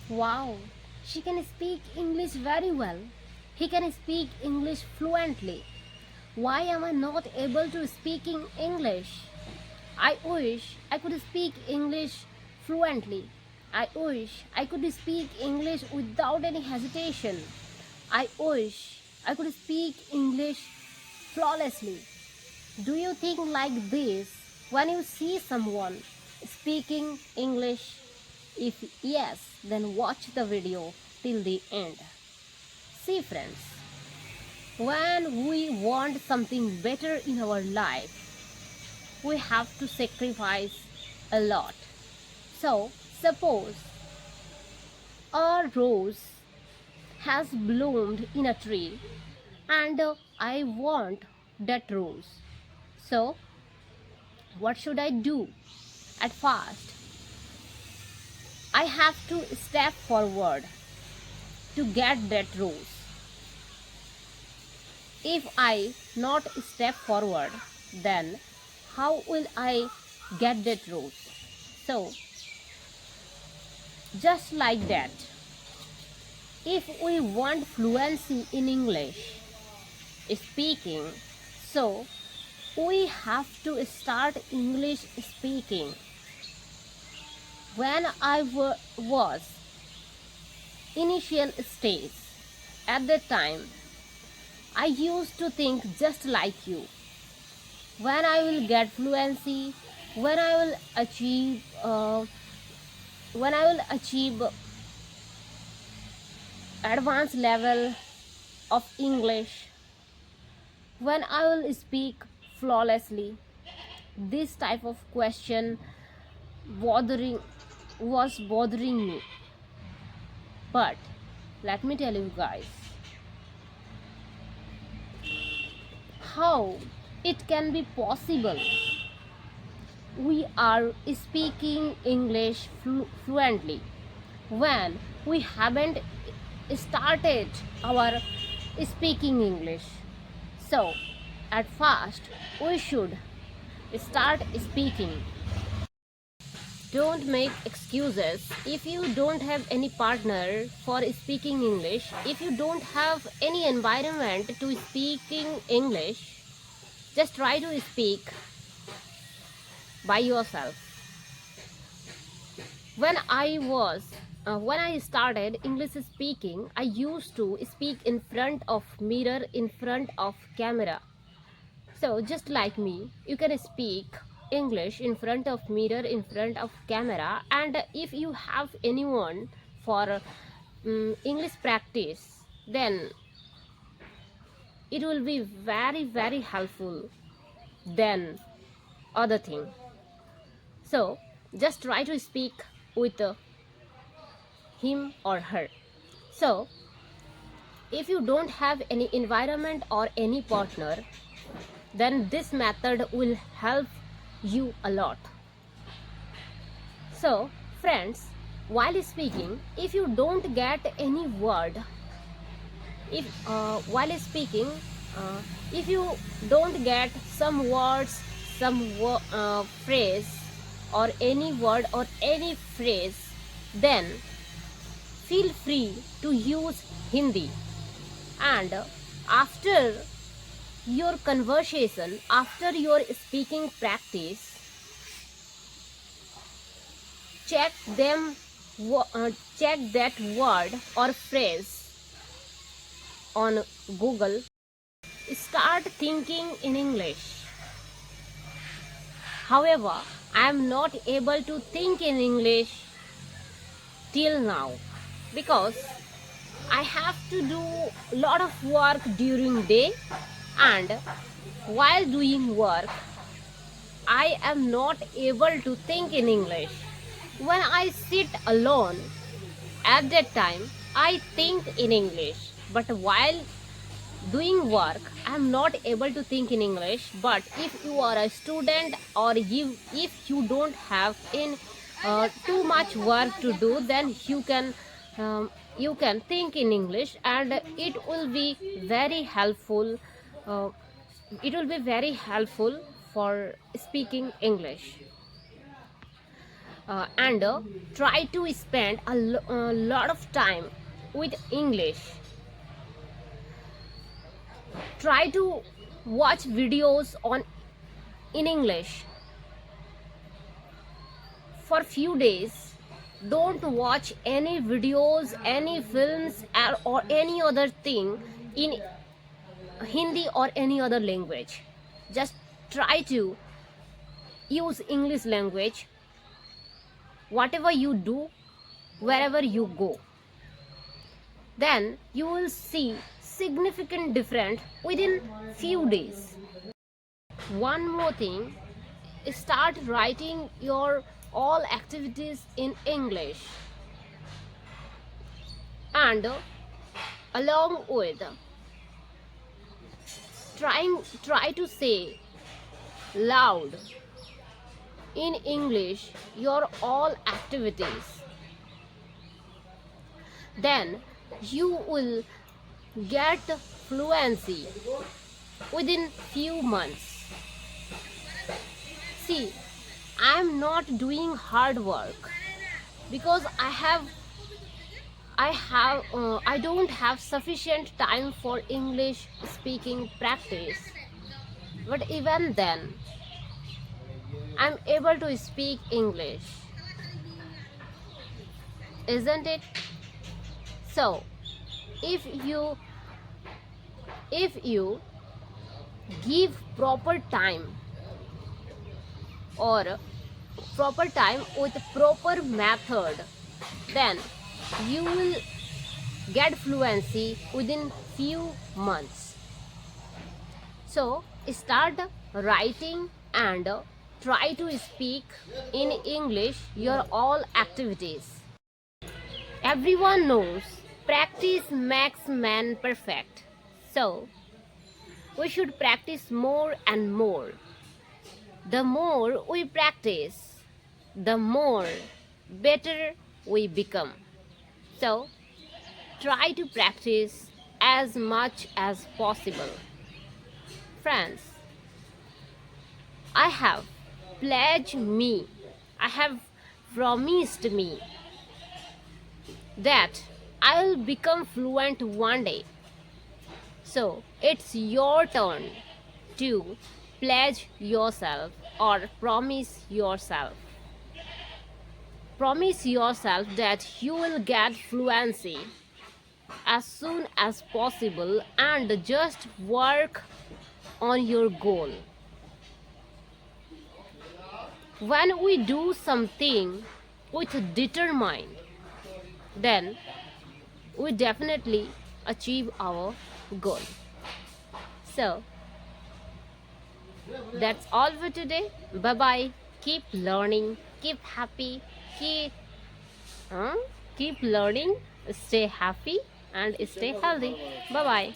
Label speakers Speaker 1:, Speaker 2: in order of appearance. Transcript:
Speaker 1: Wow, she can speak English very well. He can speak English fluently. Why am I not able to speaking English? I wish I could speak English fluently. I wish I could speak English without any hesitation. I wish I could speak English flawlessly. Do you think like this when you see someone speaking English? If yes, then watch the video till the end. See, friends, when we want something better in our life, we have to sacrifice a lot. So, suppose a rose has bloomed in a tree and I want that rose. So, what should I do? At first, I have to step forward to get that rose. If I not step forward, then how will I get that rose? So, just like that, if we want fluency in English speaking, so we have to start English speaking. When I was initial stage, at that time, I used to think just like you. When I will get fluency, when I will achieve, when I will achieve advanced level of English, when I will speak flawlessly. This type of question bothering was bothering me. But let me tell you guys how it can be possible. We are speaking English fluently when we haven't started our speaking English. So, at first, we should start speaking. Don't make excuses if you don't have any partner for speaking English. If you don't have any environment to speaking English, just try to speak by yourself. When I started English speaking, I used to speak in front of mirror, in front of camera. So just like me, you can speak English in front of mirror, in front of camera, and if you have anyone for English practice, then it will be very helpful than other thing. So just try to speak with him or her. So if you don't have any environment or any partner, then this method will help you a lot. So friends, while speaking, if you don't get any word, if while speaking, if you don't get some words, some phrase, or any word or any phrase, then feel free to use Hindi. And after your conversation, after your speaking practice, check that word or phrase on Google. Start thinking in English. However, I am not able to think in English till now because I have to do a lot of work during day, and while doing work I am not able to think in English. When I sit alone, at that time I think in English, but while doing work I am not able to think in English. But if you are a student, or if you don't have in too much work to do, then you can think in English, and it will be very helpful. uh, it will be very helpful for speaking English. and try to spend a lot of time with English. Try to watch videos on in English for few days. Don't watch any videos, any films, or any other thing in Hindi or any other language. Just try to use English language whatever you do, wherever you go. Then you will see significant difference within few days. One more thing, start writing your all activities in English, and along with try to say loud in English your all activities. Then you will get fluency within few months. See, I am not doing hard work because I don't have sufficient time for English speaking practice. But even then, I'm able to speak English, isn't it? So, if you give proper time with proper method, then you will get fluency within few months. So start writing and try to speak in English your all activities. Everyone knows practice makes man perfect. So we should practice more and more. The more we practice, the more better we become. So try to practice as much as possible. Friends, I have promised me that I'll become fluent one day. So it's your turn to pledge yourself or promise yourself. Promise yourself that you will get fluency as soon as possible and just work on your goal. When we do something with determined, then we definitely achieve our goal. So that's all for today. Bye bye. Keep learning, keep happy, keep learning, stay happy and stay healthy. Bye bye.